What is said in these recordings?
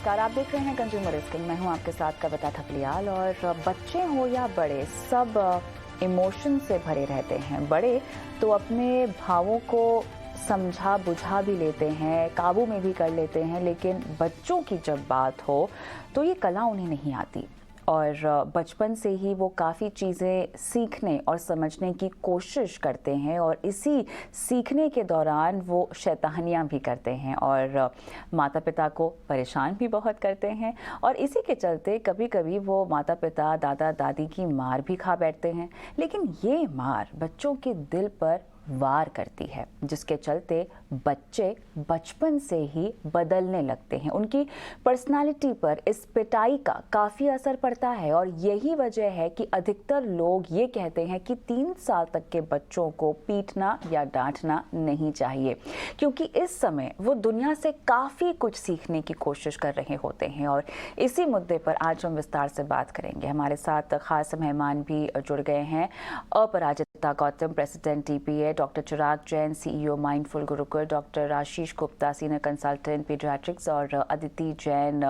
नमस्कार, आप देख रहे हैं कंज्यूमर स्किल। मैं हूं आपके साथ कविता थपलियाल। और बच्चे हो या बड़े, सब इमोशन से भरे रहते हैं। बड़े तो अपने भावों को समझा बुझा भी लेते हैं, काबू में भी कर लेते हैं, लेकिन बच्चों की जब बात हो तो ये कला उन्हें नहीं आती। और बचपन से ही वो काफ़ी चीज़ें सीखने और समझने की कोशिश करते हैं, और इसी सीखने के दौरान वो शैतानियाँ भी करते हैं और माता पिता को परेशान भी बहुत करते हैं। और इसी के चलते कभी कभी वो माता पिता दादा दादी की मार भी खा बैठते हैं। लेकिन ये मार बच्चों के दिल पर वार करती है, जिसके चलते बच्चे बचपन से ही बदलने लगते हैं। उनकी पर्सनालिटी पर इस पिटाई का काफ़ी असर पड़ता है। और यही वजह है कि अधिकतर लोग ये कहते हैं कि 3 साल तक के बच्चों को पीटना या डांटना नहीं चाहिए, क्योंकि इस समय वो दुनिया से काफ़ी कुछ सीखने की कोशिश कर रहे होते हैं। और इसी मुद्दे पर आज हम विस्तार से बात करेंगे। हमारे साथ खास मेहमान भी जुड़ गए हैं। Aparajita Gautam, president TPA, doctor Chirag Jain, CEO mindful Gurukul, doctor Ashish Gupta, senior consultant paediatrics, और अदिति जैन,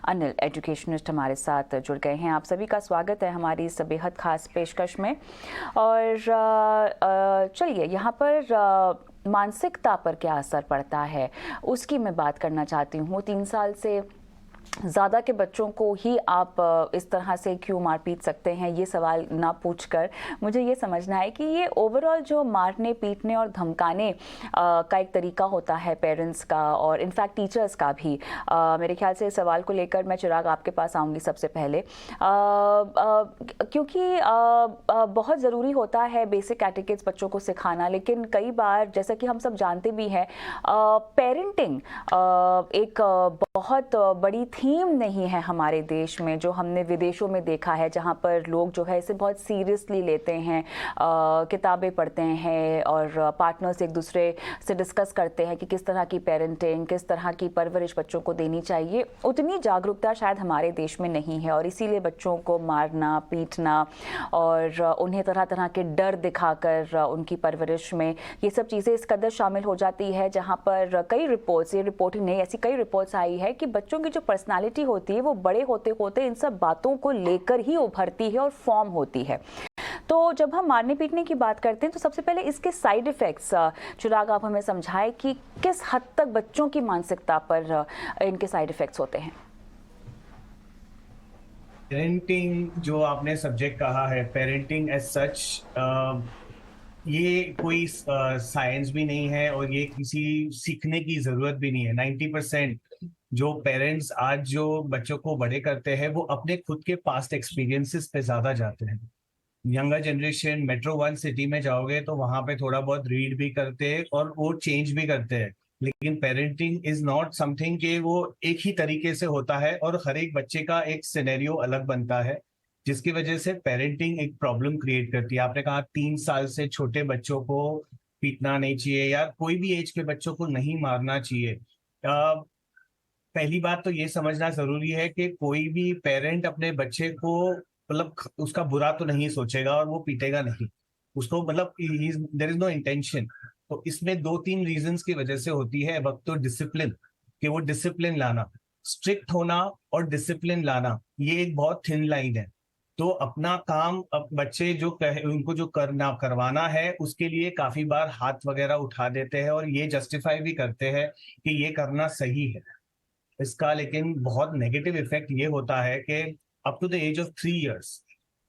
अनिल एजुकेशनिस्ट हमारे साथ जुड़ गए हैं। आप सभी का स्वागत है हमारी इस बेहद खास पेशकश में। और चलिए, यहाँ पर मानसिकता पर क्या असर पड़ता है उसकी मैं बात करना चाहती हूँ। 3 साल से ज़्यादा के बच्चों को ही आप इस तरह से क्यों मार पीट सकते हैं, ये सवाल ना पूछकर मुझे ये समझना है कि ये ओवरऑल जो मारने पीटने और धमकाने का एक तरीका होता है पेरेंट्स का और इनफैक्ट टीचर्स का भी। मेरे ख्याल से इस सवाल को लेकर मैं चिराग आपके पास आऊँगी सबसे पहले, क्योंकि बहुत ज़रूरी होता है बेसिक एटिकेट्स बच्चों को सिखाना। लेकिन कई बार, जैसा कि हम सब जानते भी हैं, पेरेंटिंग एक बहुत बड़ी थीम नहीं है हमारे देश में, जो हमने विदेशों में देखा है, जहाँ पर लोग जो है इसे बहुत सीरियसली लेते हैं, किताबें पढ़ते हैं और पार्टनर्स एक दूसरे से डिस्कस करते हैं कि किस तरह की पेरेंटिंग, किस तरह की परवरिश बच्चों को देनी चाहिए। उतनी जागरूकता शायद हमारे देश में नहीं है, और इसीलिए बच्चों को मारना पीटना और उन्हें तरह तरह के डर दिखाकर उनकी परवरिश में ये सब चीज़ें इस कदर शामिल हो जाती है, जहाँ पर कई रिपोर्ट्स, ये रिपोर्ट ही नहीं, ऐसी कई रिपोर्ट्स आई है कि बच्चों की जो पर्सनालिटी होती है वो बड़े होते होते इन सब बातों को लेकर ही उभरती है और फॉर्म होती है। तो जब हम मारने पीटने की बात करते हैं तो सबसे पहले इसके साइड इफ़ेक्ट्स चिराग आप हमें समझाएं कि किस हद तक बच्चों की मानसिकता पर इनके साइड इफ़ेक्ट्स होते हैं। पेरेंटिंग जो आपने सब्जेक्ट कहा है, पेरेंटिंग एज सच, ये कोई साइंस भी नहीं है और ये किसी सीखने की जरूरत भी नहीं है। 90% जो पेरेंट्स आज जो बच्चों को बड़े करते हैं वो अपने खुद के पास्ट एक्सपीरियंसेस पे ज्यादा जाते हैं। यंगर जनरेशन मेट्रो 1 सिटी में जाओगे तो वहां पे थोड़ा बहुत रीड भी करते हैं और वो चेंज भी करते हैं। लेकिन पेरेंटिंग इज नॉट समथिंग कि वो एक ही तरीके से होता है और हर एक बच्चे का एक सिनेरियो अलग बनता है, जिसकी वजह से पेरेंटिंग एक प्रॉब्लम क्रिएट करती है। आपने कहा 3 साल से छोटे बच्चों को पीटना नहीं चाहिए या कोई भी एज के बच्चों को नहीं मारना चाहिए। पहली बात तो ये समझना जरूरी है कि कोई भी पेरेंट अपने बच्चे को मतलब उसका बुरा तो नहीं सोचेगा और वो पीटेगा नहीं उसको, मतलब देयर इज नो इंटेंशन। तो इसमें 2-3 रीजंस की वजह से होती है। वक्त तो डिसिप्लिन, कि वो डिसिप्लिन लाना, स्ट्रिक्ट होना और डिसिप्लिन लाना, ये एक बहुत थिन लाइन है। तो अपना काम अब बच्चे जो उनको जो करना करवाना है उसके लिए काफी बार हाथ वगैरह उठा देते हैं और ये जस्टिफाई भी करते हैं कि ये करना सही है। इसका लेकिन बहुत नेगेटिव इफेक्ट ये होता है कि up to the age of 3 years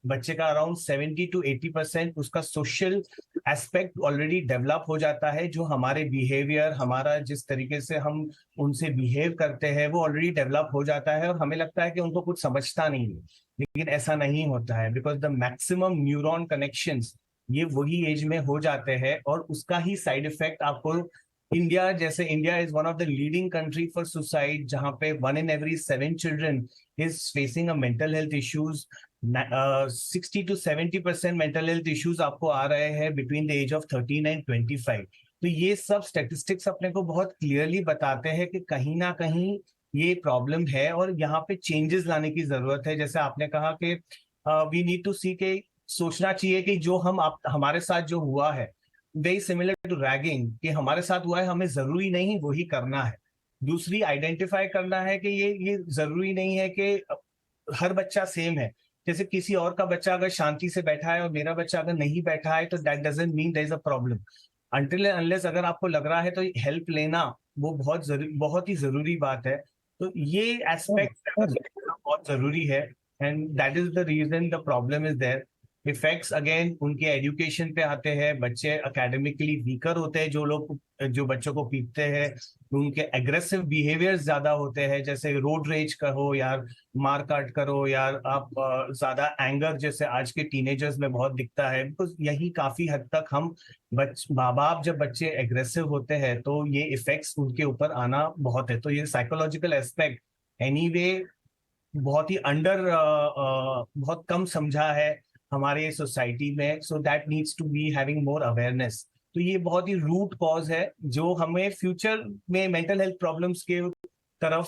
बच्चे का अराउंड 70 to 80% उसका सोशल एस्पेक्ट ऑलरेडी डेवलप हो जाता है। जो हमारे बिहेवियर, हमारा जिस तरीके से हम उनसे बिहेव करते हैं वो ऑलरेडी डेवलप हो जाता है और हमें लगता है कि उनको कुछ समझता नहीं है, लेकिन ऐसा नहीं होता है। Because the maximum neuron connections ये वही एज में हो जाते हैं और उसका ही साइड इफेक्ट आपको इंडिया जैसे, India is one of the leading country for suicide, जहां पे 1 in every 7 children is facing a mental health issues. 60 to 70% mental health issues आपको आ रहे हैं between the age of 13 and 25। तो ये सब स्टेटिस्टिक्स अपने को बहुत क्लियरली बताते हैं कि कहीं ना कहीं ये प्रॉब्लम है और यहाँ पे चेंजेस लाने की जरूरत है। जैसे आपने कहा कि वी नीड टू सी के सोचना चाहिए कि जो हमारे साथ जो हुआ है वेरी सिमिलर टू रैगिंग, कि हमारे साथ हुआ है, हमें जरूरी नहीं वही करना है। दूसरी आइडेंटिफाई करना है कि ये जरूरी नहीं है कि हर बच्चा सेम है। जैसे किसी और का बच्चा अगर शांति से बैठा है और मेरा बच्चा अगर नहीं बैठा है, तो that doesn't mean there is a problem. Until and unless अगर आपको लग रहा है तो हेल्प लेना वो बहुत ही जरूरी बात है। तो ये एस्पेक्ट बहुत जरूरी है, and that is the reason the problem is there. Effects again उनके एजुकेशन पे आते हैं। बच्चे एकेडमिकली वीकर होते हैं, जो बच्चों को पीटते हैं, उनके एग्रेसिव बिहेवियर्स ज्यादा होते हैं, जैसे रोड रेज करो यार, मार काट करो यार आप, ज्यादा एंगर जैसे आज के टीनेजर्स में बहुत दिखता है। बिकॉज यही काफी हद तक हम माँ बाप जब बच्चे एग्रेसिव होते हैं तो ये इफेक्ट्स उनके ऊपर आना बहुत है। तो ये साइकोलॉजिकल एस्पेक्ट एनीवे बहुत ही बहुत कम समझा है हमारे सोसाइटी में। So that needs to be having more awareness. तो ये बहुत ही रूट कॉज है जो हमें फ्यूचर में मेंटल हेल्थ प्रॉब्लम्स के तरफ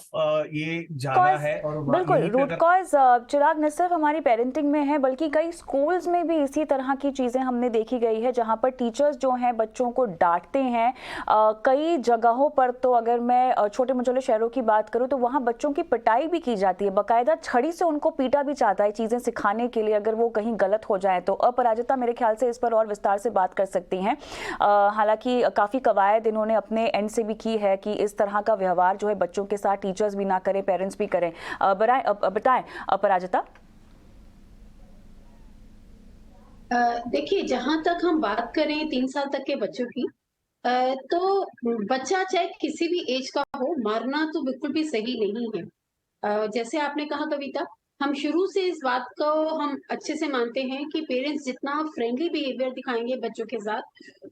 ये जाना कॉज है। और बिल्कुल यहीं पे रूट अगर कॉज चिराग न सिर्फ हमारी पेरेंटिंग में है बल्कि कई स्कूल्स में भी इसी तरह की चीज़ें हमने देखी गई है, जहां पर टीचर्स जो हैं बच्चों को डांटते हैं। कई जगहों पर तो अगर मैं छोटे मझोले शहरों की बात करूं तो वहां बच्चों की पिटाई भी की जाती है, बाकायदा छड़ी से उनको पीटा भी जाता है चीज़ें सिखाने के लिए अगर वो कहीं गलत हो जाए तो। अपराजिता मेरे ख्याल से इस पर और विस्तार से बात कर सकती हैं। हालांकि काफ़ी कवायद इन्होंने अपने एंड से भी की है कि इस तरह का व्यवहार जो है बच्चों के साथ टीचर्स भी ना करें, पेरेंट्स भी करें। बताएं अपराजिता। देखिए, जहां तक हम बात करें 3 साल तक के बच्चों की, तो बच्चा चाहे किसी भी एज का हो, मारना तो बिल्कुल भी सही नहीं है। जैसे आपने कहा कविता, हम शुरू से इस बात को हम अच्छे से मानते हैं कि पेरेंट्स जितना फ्रेंडली बिहेवियर दिखाएंगे बच्चों के साथ,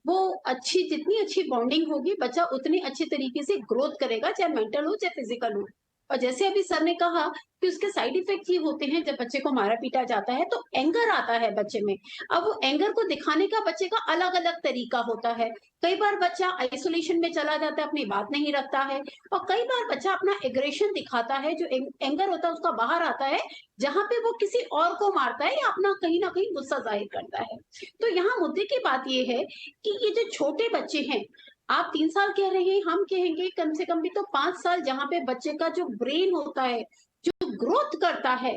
वो जितनी अच्छी बॉन्डिंग होगी, बच्चा उतनी अच्छे तरीके से ग्रोथ करेगा, चाहे मेंटल हो चाहे फिजिकल हो। और जैसे अभी सर ने कहा कि उसके साइड इफेक्ट ये होते हैं, जब बच्चे को मारा पीटा जाता है तो एंगर आता है बच्चे में। अब वो एंगर को दिखाने का बच्चे का अलग अलग तरीका होता है। कई बार बच्चा आइसोलेशन में चला जाता है, अपनी बात नहीं रखता है, और कई बार बच्चा अपना एग्रेशन दिखाता है, जो एंगर होता है उसका बाहर आता है, जहां पे वो किसी और को मारता है या अपना कहीं ना कहीं गुस्सा जाहिर करता है। तो यहाँ मुद्दे की बात ये है कि ये जो छोटे बच्चे हैं, आप 3 साल कह रहे हैं, हम कहेंगे कम से कम भी तो 5 साल, जहां पे बच्चे का जो ब्रेन होता है, जो ग्रोथ करता है,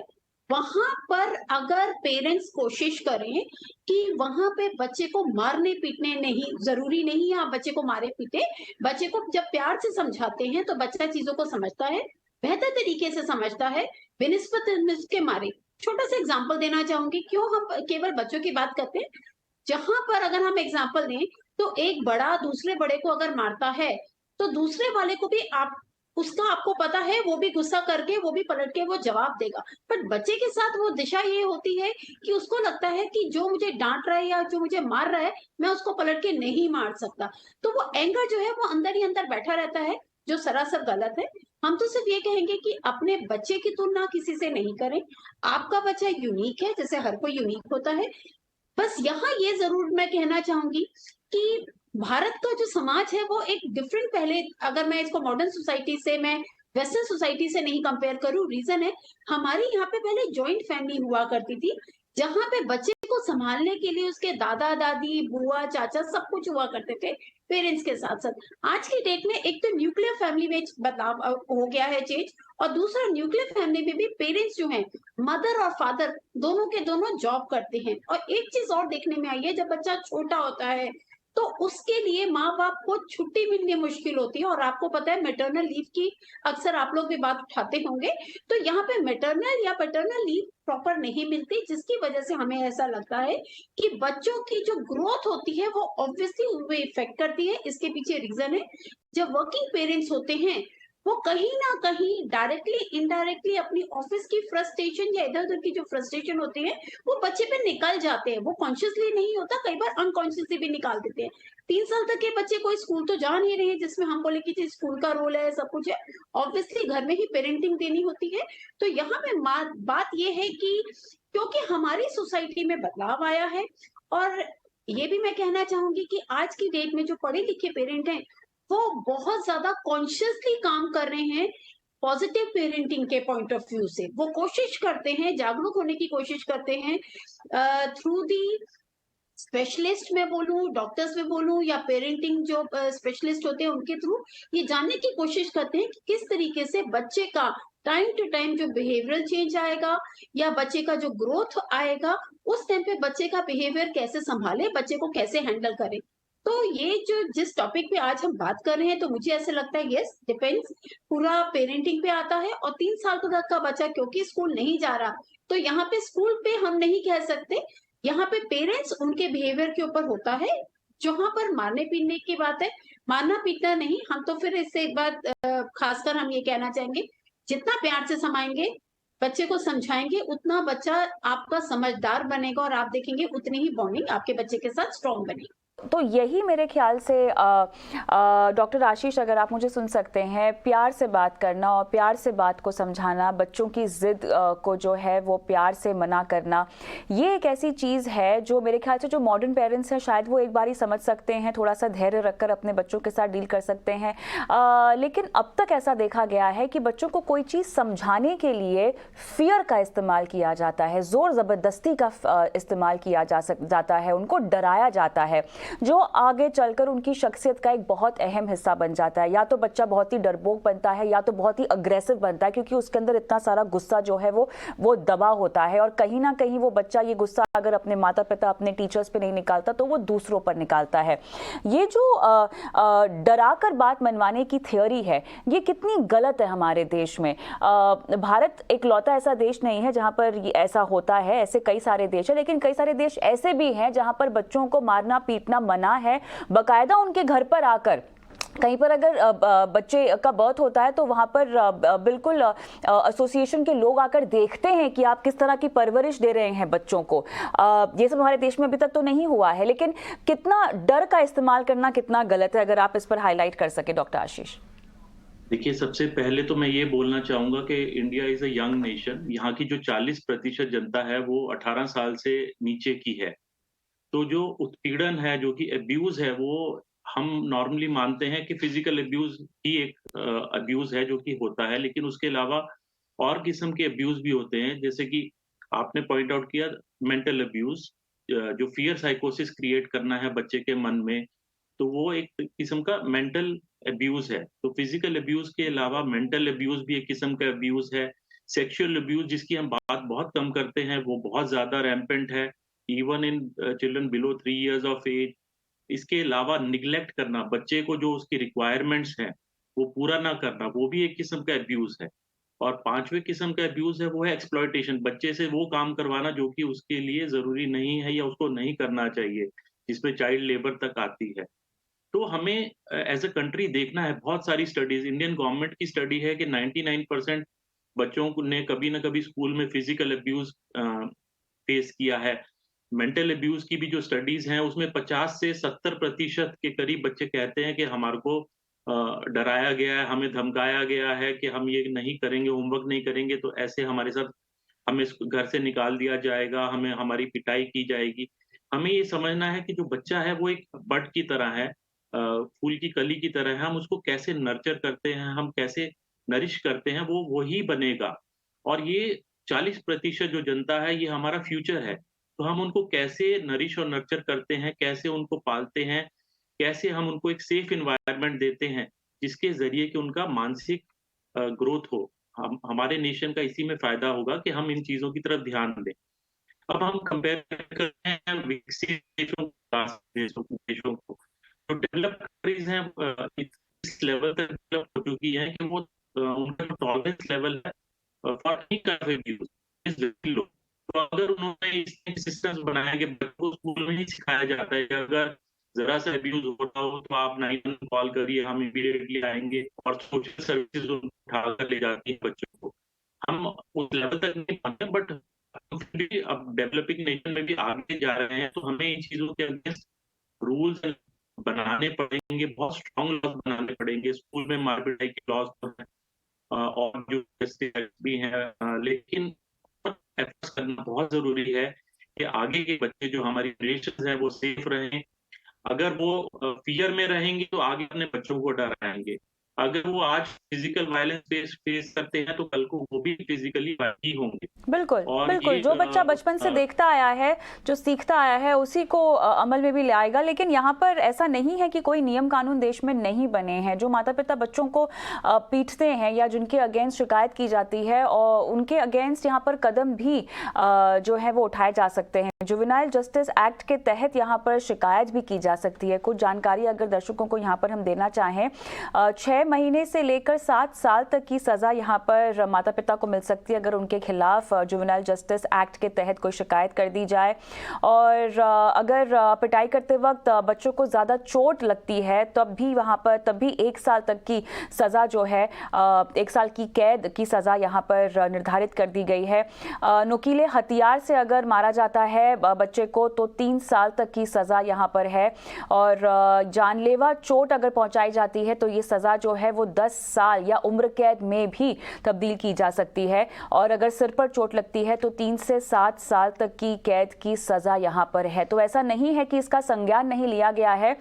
वहां पर अगर पेरेंट्स कोशिश करें कि वहां पे बच्चे को मारने पीटने नहीं, जरूरी नहीं है आप बच्चे को मारे पीटे, बच्चे को जब प्यार से समझाते हैं तो बच्चा चीजों को समझता है, बेहतर तरीके से समझता है, बिनिस्बत के मारे। छोटा सा एग्जाम्पल देना चाहूंगी, क्यों हम केवल बच्चों की बात करते हैं। जहां पर अगर हम एग्जाम्पल दें, तो एक बड़ा दूसरे बड़े को अगर मारता है, तो दूसरे वाले को भी आप उसका आपको पता है, वो भी गुस्सा करके, वो भी पलट के वो जवाब देगा। पर बच्चे के साथ वो दिशा ये होती है कि उसको लगता है कि जो मुझे डांट रहा है या जो मुझे मार रहा है, मैं उसको पलट के नहीं मार सकता। तो वो एंगर जो है वो अंदर ही अंदर बैठा रहता है, जो सरासर गलत है। हम तो सिर्फ ये कहेंगे कि अपने बच्चे की तुलना किसी से नहीं करें। आपका बच्चा यूनिक है, जैसे हर कोई यूनिक होता है। बस यहाँ ये जरूर मैं कहना चाहूंगी कि भारत का जो समाज है वो एक डिफरेंट, पहले अगर मैं इसको मॉडर्न सोसाइटी से, मैं वेस्टर्न सोसाइटी से नहीं कंपेयर करूं, रीजन है हमारी यहाँ पे पहले जॉइंट फैमिली हुआ करती थी, जहां पे बच्चे को संभालने के लिए उसके दादा दादी बुआ चाचा सब कुछ हुआ करते थे पेरेंट्स के साथ साथ। आज की डेट में एक तो न्यूक्लियर फैमिली में बदलाव हो गया है, चेंज, और दूसरा न्यूक्लियर फैमिली में भी पेरेंट्स जो हैं, मदर और फादर दोनों के दोनों जॉब करते हैं। और एक चीज और देखने में आई है, जब बच्चा छोटा होता है तो उसके लिए माँ बाप को छुट्टी मिलनी मुश्किल होती है। और आपको पता है मैटरनल लीव की अक्सर आप लोग भी बात उठाते होंगे, तो यहाँ पे मैटरनल या पैटर्नल लीव प्रॉपर नहीं मिलती, जिसकी वजह से हमें ऐसा लगता है कि बच्चों की जो ग्रोथ होती है वो ऑब्वियसली उनको इफेक्ट करती है। इसके पीछे रीजन है, जब वर्किंग पेरेंट्स होते हैं वो कहीं ना कहीं डायरेक्टली इनडायरेक्टली अपनी ऑफिस की फ्रस्ट्रेशन या इधर उधर की जो फ्रस्ट्रेशन होती है वो बच्चे पे निकल जाते हैं। वो कॉन्शियसली नहीं होता, कई बार अनकॉन्शियसली भी निकाल देते हैं। 3 साल तक के बच्चे कोई स्कूल तो जा नहीं रहे जिसमें हम बोले कि स्कूल का रोल है, सब कुछ है, ऑब्वियसली घर में ही पेरेंटिंग देनी होती है। तो यहाँ पे बात ये है कि क्योंकि हमारी सोसाइटी में बदलाव आया है, और ये भी मैं कहना चाहूंगी कि आज की डेट में जो पढ़े लिखे पेरेंट हैं वो बहुत ज्यादा कॉन्शियसली काम कर रहे हैं। पॉजिटिव पेरेंटिंग के पॉइंट ऑफ व्यू से वो कोशिश करते हैं, जागरूक होने की कोशिश करते हैं थ्रू दी स्पेशलिस्ट में बोलूं, डॉक्टर्स में बोलूं या पेरेंटिंग जो स्पेशलिस्ट होते हैं उनके थ्रू ये जानने की कोशिश करते हैं कि किस तरीके से बच्चे का टाइम टू टाइम जो बिहेवियरल चेंज आएगा या बच्चे का जो ग्रोथ आएगा, उस टाइम पे बच्चे का बिहेवियर कैसे संभाले, बच्चे को कैसे हैंडल करें। तो ये जो जिस टॉपिक पे आज हम बात कर रहे हैं, तो मुझे ऐसा लगता है यस डिपेंड्स, पूरा पेरेंटिंग पे आता है। और 3 साल तक का बच्चा क्योंकि स्कूल नहीं जा रहा, तो यहाँ पे स्कूल पे हम नहीं कह सकते, यहाँ पे पेरेंट्स उनके बिहेवियर के ऊपर होता है। जहां पर मारने पीटने की बात है, मारना पीटना नहीं, हम तो फिर इससे एक बात खासकर हम ये कहना चाहेंगे, जितना प्यार से समाएंगे, बच्चे को समझाएंगे, उतना बच्चा आपका समझदार बनेगा और आप देखेंगे उतनी ही बॉन्डिंग आपके बच्चे के साथ स्ट्रॉन्ग बनेगी। तो यही मेरे ख्याल से डॉक्टर आशीष, अगर आप मुझे सुन सकते हैं, प्यार से बात करना और प्यार से बात को समझाना, बच्चों की ज़िद को जो है वो प्यार से मना करना, ये एक ऐसी चीज़ है जो मेरे ख्याल से जो मॉडर्न पेरेंट्स हैं शायद वो एक बार ही समझ सकते हैं, थोड़ा सा धैर्य रखकर अपने बच्चों के साथ डील कर सकते हैं। लेकिन अब तक ऐसा देखा गया है कि बच्चों को कोई चीज़ समझाने के लिए फियर का इस्तेमाल किया जाता है, ज़ोर ज़बरदस्ती का इस्तेमाल किया जाता है, उनको डराया जाता है, जो आगे चलकर उनकी शख्सियत का एक बहुत अहम हिस्सा बन जाता है। या तो बच्चा बहुत ही डरपोक बनता है या तो बहुत ही अग्रेसिव बनता है, क्योंकि उसके अंदर इतना सारा गुस्सा जो है वो दबा होता है। और कहीं ना कहीं वो बच्चा ये गुस्सा अगर अपने माता पिता, अपने टीचर्स पे नहीं निकालता तो वो दूसरों पर निकालता है। ये जो डरा कर बात मनवाने की थियोरी है, ये कितनी गलत है हमारे देश में। भारत एक लौता ऐसा देश नहीं है जहां पर ऐसा होता है, ऐसे कई सारे देश है, लेकिन कई सारे देश ऐसे भी हैं जहां पर बच्चों को मारना पीटना मना है। बकायदा उनके घर पर आकर, कहीं पर अगर बच्चे का बर्थ होता है तो वहां पर बिल्कुल एसोसिएशन के लोग आकर देखते हैं कि आप किस तरह की परवरिश दे रहे हैं बच्चों को। ये सब हमारे देश में अभी तक तो नहीं हुआ है, लेकिन कितना डर का इस्तेमाल करना कितना गलत है, अगर आप इस पर हाईलाइट कर सके डॉक्टर आशीष। देखिए, सबसे पहले तो मैं ये बोलना चाहूंगा कि India is a young nation. यहाँ की जो 40% जनता है वो 18 साल से नीचे की है। तो जो उत्पीड़न है, जो कि अब्यूज है, वो हम नॉर्मली मानते हैं कि फिजिकल अब्यूज ही एक अब्यूज है जो कि होता है, लेकिन उसके अलावा और किस्म के अब्यूज भी होते हैं। जैसे कि आपने पॉइंट आउट किया, मेंटल अब्यूज, जो फियर साइकोसिस क्रिएट करना है बच्चे के मन में, तो वो एक किस्म का मेंटल अब्यूज है। तो फिजिकल अब्यूज के अलावा मेंटल अब्यूज भी एक किस्म का अब्यूज है। सेक्सुअल अब्यूज, जिसकी हम बात बहुत कम करते हैं, वो बहुत ज्यादा रैम्पेंट है, even in children below 3 years of age. इसके अलावा निग्लेक्ट करना, बच्चे को जो उसकी रिक्वायरमेंट्स हैं वो पूरा ना करना, वो भी एक किस्म का अब्यूज है। और पांचवें किस्म का अब्यूज है, वो है एक्सप्लॉयटेशन, बच्चे से वो काम करवाना जो कि उसके लिए जरूरी नहीं है या उसको नहीं करना चाहिए, जिसमें चाइल्ड लेबर तक आती है। तो हमें एज अ कंट्री देखना है, बहुत सारी स्टडीज, इंडियन गवर्नमेंट की स्टडी है कि 99% बच्चों ने कभी ना कभी स्कूल में फिजिकल अब्यूज फेस किया है। मेंटल अब्यूज की भी जो स्टडीज हैं उसमें 50 से 70% के करीब बच्चे कहते हैं कि हमारे को डराया गया है, हमें धमकाया गया है कि हम ये नहीं करेंगे, होमवर्क नहीं करेंगे तो ऐसे हमारे साथ, हमें घर से निकाल दिया जाएगा, हमें हमारी पिटाई की जाएगी। हमें ये समझना है कि जो बच्चा है वो एक बड की तरह है, फूल की कली की तरह है। हम उसको कैसे नर्चर करते हैं, हम कैसे नरिश करते हैं, वो वही बनेगा। और ये 40% जो जनता है, ये हमारा फ्यूचर है। तो हम उनको कैसे नरिश और नर्चर करते हैं, कैसे उनको पालते हैं, कैसे हम उनको एक सेफ एनवायरनमेंट देते हैं, जिसके ज़रिए कि उनका मानसिक ग्रोथ हो। हमारे नेशन का इसी में फ़ायदा होगा कि हम इन चीज़ों की तरफ ध्यान दें। अब हम कंपेयर करते हैं विकसित देशों देशों को। जो डेवलप्ड कंट्रीज़ हैं इस लेवल तक डेवलप हो चुकी हैं कि वो उनका जो टॉलरेंस लेवल है for any kind of abuse is very low. तो अगर उन्होंने इस सिस्टम्स बनाए कि बच्चों को स्कूल में ही सिखाया जाता है कि अगर जरा सा अब्यूज हो रहा हो तो आप 911 कॉल करिए, हम इमीडिएटली आएंगे, और सोशल सर्विसेज उठाकर ले जाती है बच्चों को। हम उस लेवल तक नहीं पहुंचे, बट हम फिर भी अब डेवलपिंग नेशन में भी आगे जा रहे हैं। तो हमें इन चीजों के अगेंस्ट रूल्स बनाने पड़ेंगे, बहुत स्ट्रॉन्ग लॉज बनाने पड़ेंगे। स्कूल में मार पिटाई के लॉज तो हैं, और जो भी हैं, लेकिन एफर्ट्स करना बहुत जरूरी है कि आगे के बच्चे जो हमारी जनरेशन है वो सेफ रहें। अगर वो फियर में रहेंगे तो आगे अपने बच्चों को डराएंगे। अगर वो आज फिजिकल वायलेंस फेस करते हैं तो कल को वो भी फिजिकली ही होंगे। बिल्कुल और बिल्कुल, ये जो बच्चा बचपन से देखता आया है, जो सीखता आया है, उसी को अमल में भी ले आएगा। लेकिन यहाँ पर ऐसा नहीं है कि कोई नियम कानून देश में नहीं बने हैं। जो माता पिता बच्चों को पीटते हैं या जिनके अगेंस्ट शिकायत की जाती है, और उनके अगेंस्ट यहाँ पर कदम भी जो है वो उठाए जा सकते हैं। जुवेनाइल जस्टिस एक्ट के तहत यहाँ पर शिकायत भी की जा सकती है। कुछ जानकारी अगर दर्शकों को यहाँ पर हम देना चाहें, 6 महीने से लेकर 7 साल तक की सजा यहाँ पर माता पिता को मिल सकती है अगर उनके खिलाफ जुवेनाइल जस्टिस एक्ट के तहत कोई शिकायत कर दी जाए। और अगर पिटाई करते वक्त बच्चों को ज़्यादा चोट लगती है तब भी 1 साल तक की सज़ा जो है, 1 साल की कैद की सज़ा यहाँ पर निर्धारित कर दी गई है। नुकीले हथियार से अगर मारा जाता है बच्चे को तो 3 साल तक की सज़ा यहाँ पर है। और जानलेवा चोट अगर पहुँचाई जाती है तो ये सज़ा जो है वो 10 साल या उम्र कैद में भी तब्दील की जा सकती है। और अगर सिर पर चोट लगती है तो 3 से 7 साल तक की कैद की सज़ा यहाँ पर है। तो ऐसा नहीं है कि इसका संज्ञान नहीं लिया गया है।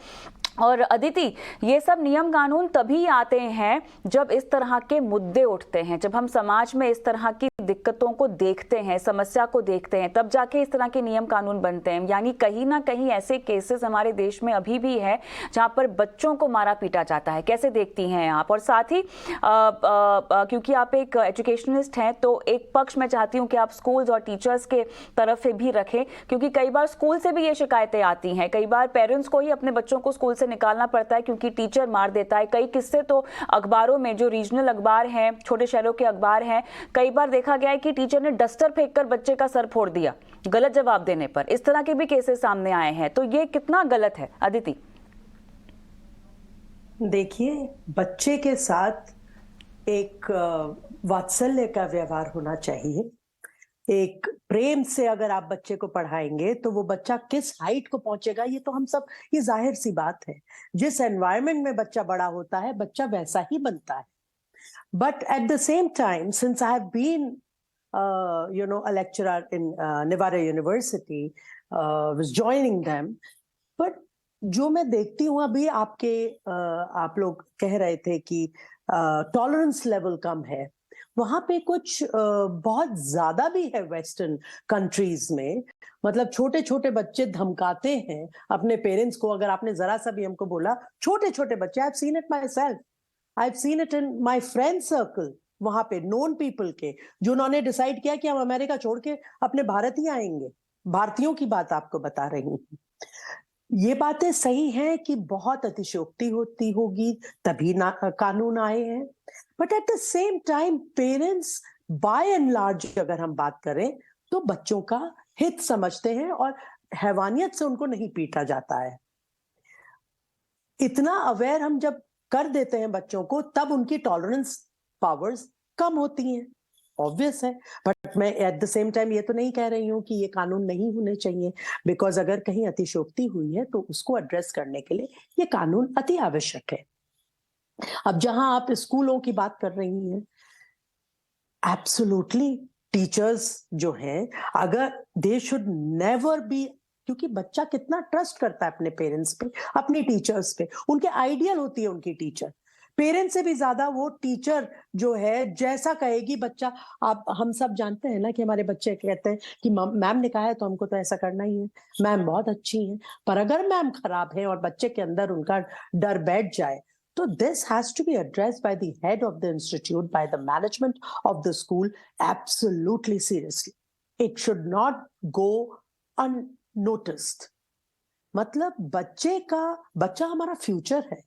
और अदिति, ये सब नियम कानून तभी आते हैं जब इस तरह के मुद्दे उठते हैं, जब हम समाज में इस तरह की दिक्कतों को देखते हैं, समस्या को देखते हैं, तब जाके इस तरह के नियम कानून बनते हैं। यानी कहीं ना कहीं ऐसे केसेस हमारे देश में अभी भी है जहां पर बच्चों को मारा पीटा जाता है। कैसे देखती हैं आप? और साथ ही क्योंकि आप एक एजुकेशनिस्ट हैं तो एक पक्ष मैं चाहती हूँ कि आप स्कूल्स और टीचर्स के तरफ से भी रखें, क्योंकि कई बार स्कूल से भी ये शिकायतें आती हैं। कई बार पेरेंट्स को ही अपने बच्चों को स्कूल से निकालना पड़ता है क्योंकि टीचर मार देता है। कई किस्से तो अखबारों में, जो रीजनल अखबार हैं, छोटे शहरों के अखबार हैं, कई बार देखा गया है कि टीचर ने डस्टर फेंककर बच्चे का सर फोड़ दिया गलत जवाब देने पर। इस तरह के भी केसेस सामने आए हैं। तो ये कितना गलत है अदिति? देखिए, बच्चे के साथ एक वात्सल्य का व्यवहार होना चाहिए। एक प्रेम से अगर आप बच्चे को पढ़ाएंगे तो वो बच्चा किस हाइट को पहुंचेगा, ये तो हम सब, ये जाहिर सी बात है। जिस एनवायरनमेंट में बच्चा बड़ा होता है, बच्चा वैसा ही बनता है। But at the same time, since I have been a lecturer in Nevada University, was joining them, but जो मैं देखती हूँ अभी आप लोग कह रहे थे कि टॉलरेंस लेवल कम है, वहां पे कुछ बहुत ज्यादा भी है वेस्टर्न कंट्रीज में। मतलब छोटे छोटे बच्चे धमकाते हैं अपने पेरेंट्स को। अगर आपने जरा सा भी हमको बोला, छोटे छोटे बच्चे, I have seen it my self, I have seen it in my friend circle, वहां पे नोन पीपल के, जो उन्होंने डिसाइड किया कि हम अमेरिका छोड़ के अपने भारत ही आएंगे। भारतीयों की बात आपको बता रही हूँ। ये बातें सही हैं कि बहुत अतिशयोक्ति होती होगी तभी कानून आए हैं, but at the same time parents by and large अगर हम बात करें तो बच्चों का हित समझते हैं और हैवानियत से उनको नहीं पीटा जाता है। इतना अवेयर हम जब कर देते हैं बच्चों को, तब उनकी टॉलरेंस पावर्स कम होती हैं। ऑब्वियस है। बट मैं एट द सेम टाइम ये तो नहीं कह रही हूँ कि ये कानून नहीं होने चाहिए, बिकॉज अगर कहीं अतिशयोक्ति हुई है तो उसको एड्रेस करने के लिए ये कानून अति आवश्यक है। अब जहां आप स्कूलों की बात कर रही हैं, एब्सोल्युटली टीचर्स जो हैं, अगर दे शुड नेवर बी, क्योंकि बच्चा कितना ट्रस्ट करता है अपने पेरेंट्स पे, अपनी टीचर्स पे, उनके आइडियल होती है उनकी टीचर। पेरेंट्स से भी ज्यादा वो टीचर जो है जैसा कहेगी बच्चा। आप हम सब जानते हैं ना कि हमारे बच्चे कहते हैं कि मैम ने कहा है तो हमको तो ऐसा करना ही है, मैम बहुत अच्छी है। पर अगर मैम खराब है और बच्चे के अंदर उनका डर बैठ जाए, तो this has to be addressed by the head of the institute, by the management of the school, absolutely seriously. It should not go unnoticed. मतलब बच्चा हमारा फ्यूचर है।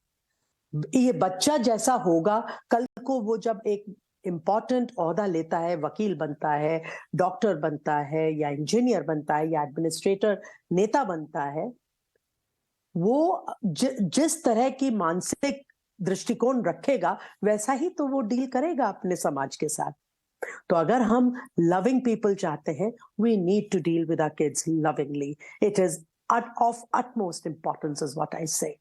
ये बच्चा जैसा होगा, कल को वो जब एक इंपॉर्टेंट ओहदा लेता है, वकील बनता है, डॉक्टर बनता है, या इंजीनियर बनता है, या एडमिनिस्ट्रेटर, नेता बनता है, वो जिस तरह की मानसिक दृष्टिकोण रखेगा वैसा ही तो वो डील करेगा अपने समाज के साथ। तो अगर हम लविंग पीपल चाहते हैं, we need to deal with our kids lovingly. It is of utmost importance is what I say.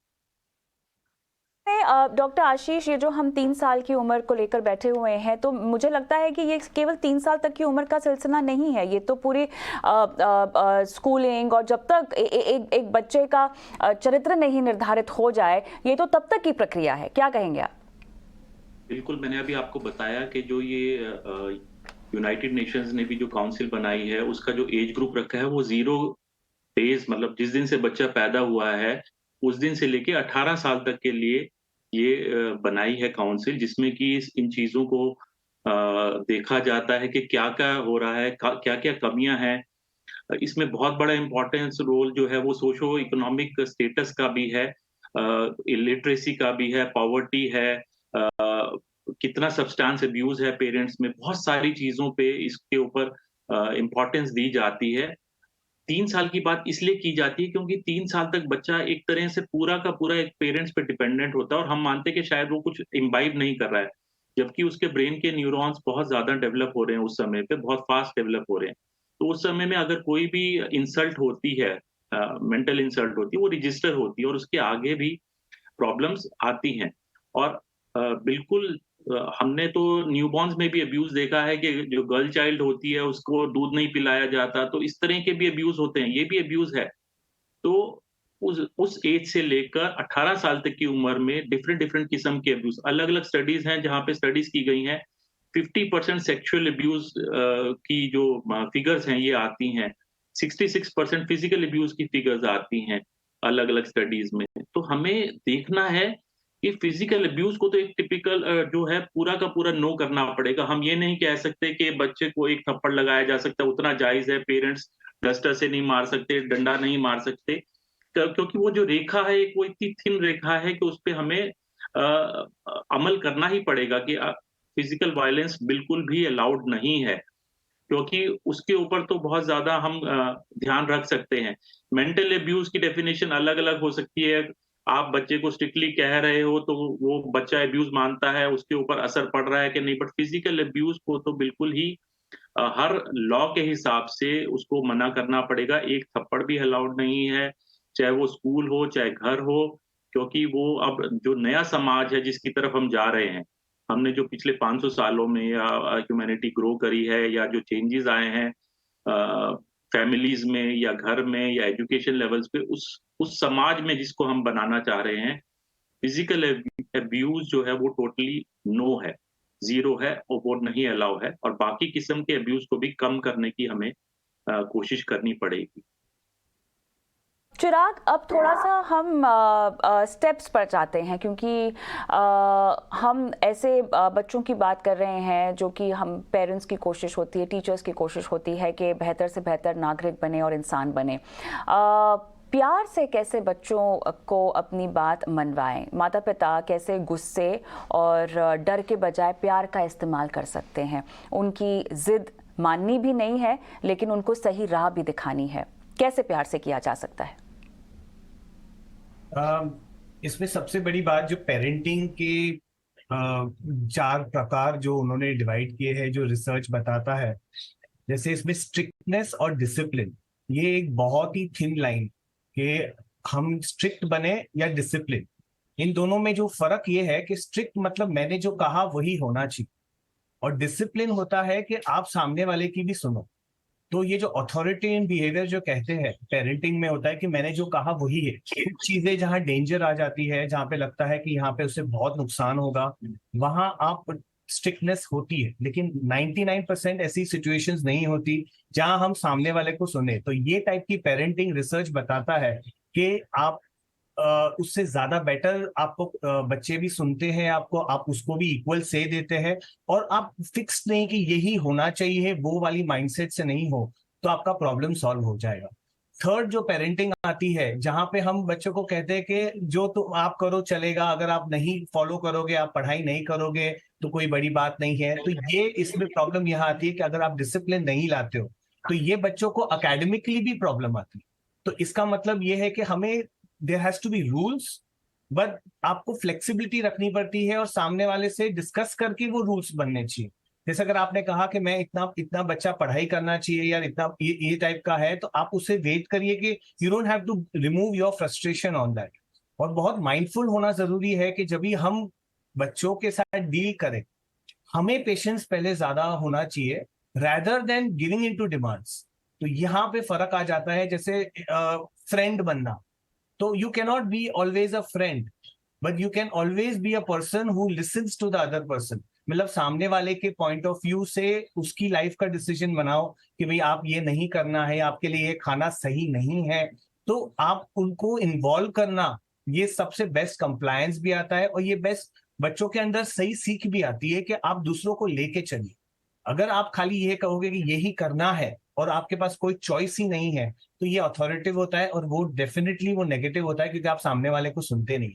Doctor Ashish, ये जो हम 3 साल की उम्र को लेकर बैठे हुए हैं, तो मुझे लगता है कि ये केवल 3 साल तक की उम्र का सिलसिला नहीं है। ये तो पूरी स्कूलिंग, और जब तक एक बच्चे का चरित्र नहीं निर्धारित हो जाए, ये तो तब तक की प्रक्रिया है। क्या कहेंगे आप? बिल्कुल, मैंने अभी आपको बताया कि जो ये यूनाइटेड नेशंस ने भी जो काउंसिल बनाई है, उसका जो एज ग्रुप रखा है वो 0 डेज़, मतलब जिस दिन से बच्चा पैदा हुआ है, उस दिन से लेके 18 साल तक के लिए ये बनाई है काउंसिल, जिसमें कि इन चीज़ों को देखा जाता है कि क्या-क्या हो रहा है, क्या-क्या कमियाँ हैं। इसमें बहुत बड़ा इम्पोर्टेंस रोल जो है वो सोशो इकोनॉमिक स्टेटस का भी है, इलिटरेसी का भी है, पॉवर्टी है, कितना सब्सटेंस अब्यूज़ है पेरेंट्स में, बहुत सारी चीज़ों पे इसके ऊपर इम्पोर्टेंस दी जाती है। 3 साल की बात इसलिए की जाती है क्योंकि 3 साल तक बच्चा एक तरह से पूरा का पूरा एक पेरेंट्स पे डिपेंडेंट होता है और हम मानते हैं कि शायद वो कुछ इम्बाइब नहीं कर रहा है। जबकि उसके ब्रेन के न्यूरॉन्स बहुत ज़्यादा डेवलप हो रहे हैं उस समय पे, बहुत फास्ट डेवलप हो रहे हैं। तो उस समय में अगर कोई भी इंसल्ट होती है, मेंटल इंसल्ट होती है, वो रजिस्टर होती है और उसके आगे भी प्रॉब्लम्स आती हैं। और बिल्कुल हमने तो न्यूबॉर्न्स में भी अब्यूज़ देखा है कि जो गर्ल चाइल्ड होती है उसको दूध नहीं पिलाया जाता, तो इस तरह के भी अब्यूज़ होते हैं, ये भी अब्यूज़ है। तो उस एज से लेकर 18 साल तक की उम्र में डिफरेंट किस्म के अब्यूज़, अलग-अलग स्टडीज़ हैं जहाँ पे स्टडीज़ की गई हैं, 50% सेक्सुअल अब्यूज़ की जो फिगर्स हैं ये आती हैं, 66% फिजिकल अब्यूज़ की फिगर्स आती हैं, अलग-अलग स्टडीज़ में। तो हमें देखना है कि फिजिकल अब्यूज़ को तो एक टिपिकल जो है पूरा का पूरा नो करना पड़ेगा। हम ये नहीं कह सकते कि बच्चे को एक थप्पड़ लगाया जा सकता है, उतना जायज़ है, पेरेंट्स डस्टर से नहीं मार सकते, डंडा नहीं मार सकते। क्योंकि वो जो रेखा है एक वो इतनी थिन रेखा है कि उसपे हमें अमल करना ही पड़ेगा कि फिजिकल वायलेंस बिल्कुल भी अलाउड नहीं है। क्योंकि उसके ऊपर तो बहुत ज़्यादा हम ध्यान रख सकते हैं। मेंटल अब्यूज़ की डेफिनिशन अलग-अलग हो सकती है। आप बच्चे को स्ट्रिक्टली कह रहे हो तो वो बच्चा अब्यूज़ मानता है, उसके ऊपर असर पड़ रहा है कि नहीं, बट फिजिकल अब्यूज़ को तो बिल्कुल ही हर लॉ के हिसाब से उसको मना करना पड़ेगा। एक थप्पड़ भी अलाउड नहीं है, चाहे वो स्कूल हो, चाहे घर हो, क्योंकि वो अब जो नया समाज है जिसकी तरफ हम जा रहे हैं, हमने जो पिछले 500 सालों में या ह्यूमैनिटी ग्रो करी है या जो चेंजेज़ आए हैं फैमिलीज़ में या घर में या एजुकेशन लेवल्स पे, उस समाज में जिसको हम बनाना चाह रहे हैं, फिजिकल अब्यूज़ जो है वो टोटली नो है, 0 है और वो नहीं अलाउ है और बाकी किस्म के अब्यूज़ को भी कम करने की हमें कोशिश करनी पड़ेगी। चिराग, अब थोड़ा सा हम स्टेप्स पर जाते हैं, क्योंकि हम ऐसे बच्चों की बात कर रहे हैं जो कि हम पेरेंट्स की कोशिश होती है, टीचर्स की कोशिश होती है कि बेहतर से बेहतर नागरिक बने और इंसान बने। प्यार से कैसे बच्चों को अपनी बात मनवाएं? माता पिता कैसे गुस्से और डर के बजाय प्यार का इस्तेमाल कर सकते हैं? उनकी जिद माननी भी नहीं है, लेकिन उनको सही राह भी दिखानी है। कैसे प्यार से किया जा सकता है? इसमें सबसे बड़ी बात, जो पेरेंटिंग के 4 प्रकार जो उन्होंने डिवाइड किए हैं, जो रिसर्च बताता है, जैसे इसमें स्ट्रिक्टनेस और डिसिप्लिन, ये एक बहुत ही थिन लाइन कि हम स्ट्रिक्ट बने या डिसिप्लिन। इन दोनों में जो फर्क ये है कि स्ट्रिक्ट मतलब मैंने जो कहा वही होना चाहिए, और डिसिप्लिन होता है कि आप सामने वाले की भी सुनो। तो ये जो अथॉरिटेरियन बिहेवियर जो कहते हैं पेरेंटिंग में होता है कि मैंने जो कहा वही है। कुछ चीजें जहां डेंजर आ जाती है, जहां पे लगता है कि यहाँ पे उससे बहुत नुकसान होगा, वहां आप स्ट्रिक्टनेस होती है, लेकिन 99% ऐसी सिचुएशंस नहीं होती जहां हम सामने वाले को सुने। तो ये टाइप की पेरेंटिंग रिसर्च बताता है कि आप उससे ज्यादा बेटर आपको बच्चे भी सुनते हैं, आपको, आप उसको भी इक्वल से देते हैं, और आप फिक्स नहीं कि यही होना चाहिए, वो वाली माइंडसेट से नहीं हो, तो आपका प्रॉब्लम सॉल्व हो जाएगा। थर्ड जो पेरेंटिंग आती है, जहां पे हम बच्चों को कहते हैं कि जो तो आप करो चलेगा, अगर आप नहीं फॉलो करोगे, आप पढ़ाई नहीं करोगे तो कोई बड़ी बात नहीं है। तो ये इसमें प्रॉब्लम यहाँ आती है कि अगर आप डिसिप्लिन नहीं लाते हो तो ये बच्चों को अकेडमिकली भी प्रॉब्लम आती है। तो इसका मतलब ये है कि हमें there has to be rules, but आपको फ्लेक्सिबिलिटी रखनी पड़ती है और सामने वाले से डिस्कस करके वो रूल्स बनने चाहिए। जैसे अगर आपने कहा कि मैं इतना बच्चा पढ़ाई करना चाहिए या इतना ये टाइप का है, तो आप उससे वेट करिए कि you don't have to remove your frustration on that. और बहुत माइंडफुल होना जरूरी है कि जब भी हम बच्चों के साथ डील करें, हमें पेशेंस पहले ज्यादा होना चाहिए rather than giving into demands. तो यहाँ पे फर्क आ जाता है। जैसे फ्रेंड बनना, तो you cannot be always a friend, but you can always be a person who listens to the other person. मतलब सामने वाले के पॉइंट ऑफ व्यू से उसकी लाइफ का डिसीजन बनाओ कि भाई आप ये नहीं करना है, आपके लिए ये खाना सही नहीं है, तो आप उनको इन्वॉल्व करना, ये सबसे बेस्ट कंप्लायंस भी आता है और ये बेस्ट बच्चों के अंदर सही सीख भी आती है कि आप दूसरों को लेके चलिए। अगर आप खाली ये कहोगे कि यही करना है और आपके पास कोई चॉइस ही नहीं है, तो ये अथॉरिटेटिव होता है और वो डेफिनेटली वो नेगेटिव होता है, क्योंकि आप सामने वाले को सुनते नहीं।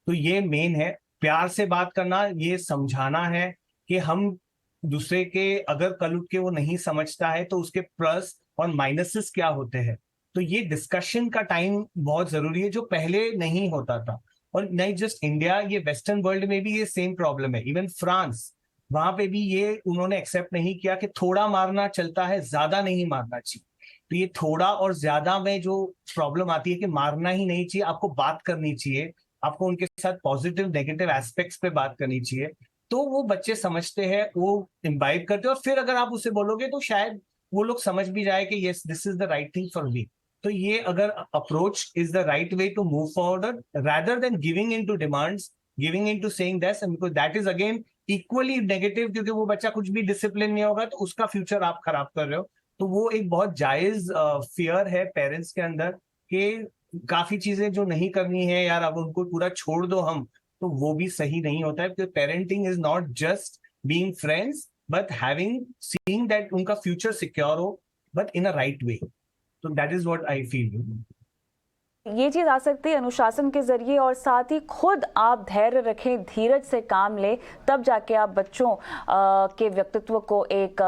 तो ये मेन है, प्यार से बात करना, ये समझाना है कि हम दूसरे के, अगर कल उठ के वो नहीं समझता है तो उसके प्लस और माइनसेस क्या होते हैं, तो ये डिस्कशन का टाइम बहुत जरूरी है, जो पहले नहीं होता था। और नहीं जस्ट इंडिया, ये वेस्टर्न वर्ल्ड में भी ये सेम प्रॉब्लम है। इवन फ्रांस, वहां पे भी ये उन्होंने एक्सेप्ट नहीं किया कि थोड़ा मारना चलता है, ज्यादा नहीं मारना चाहिए। तो ये थोड़ा और ज्यादा में जो प्रॉब्लम आती है कि मारना ही नहीं चाहिए, आपको बात करनी चाहिए, आपको उनके साथ पॉजिटिव नेगेटिव एस्पेक्ट्स पे बात करनी चाहिए, तो वो बच्चे समझते हैं, वो इम्बाइब करते हैं। और फिर अगर आप उसे बोलोगे तो शायद वो लोग समझ भी जाए कि yes this is the right thing for me. तो ये अगर approach is the right way to move forward rather than giving in to demands, giving in to saying that's, because that is again equally negative, क्योंकि वो बच्चा कुछ भी discipline नहीं होगा तो उसका फ्यूचर आप खराब कर रहे हो। तो वो एक बहुत जायज फियर है पेरेंट्स के अंदर कि काफी चीजें जो नहीं करनी है यार, अब उनको पूरा छोड़ दो हम, तो वो भी सही नहीं होता है। क्योंकि parenting is not just being friends but having seeing that उनका फ्यूचर सिक्योर हो, but in a right way. तो that is what I feel. ये चीज़ आ सकती है अनुशासन के जरिए, और साथ ही खुद आप धैर्य रखें, धीरज से काम लें, तब जाके आप बच्चों के व्यक्तित्व को एक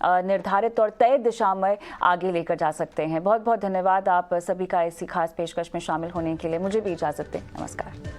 निर्धारित और तय दिशा में आगे लेकर जा सकते हैं। बहुत बहुत धन्यवाद आप सभी का इसी खास पेशकश में शामिल होने के लिए। मुझे भी इजाज़त दें। नमस्कार।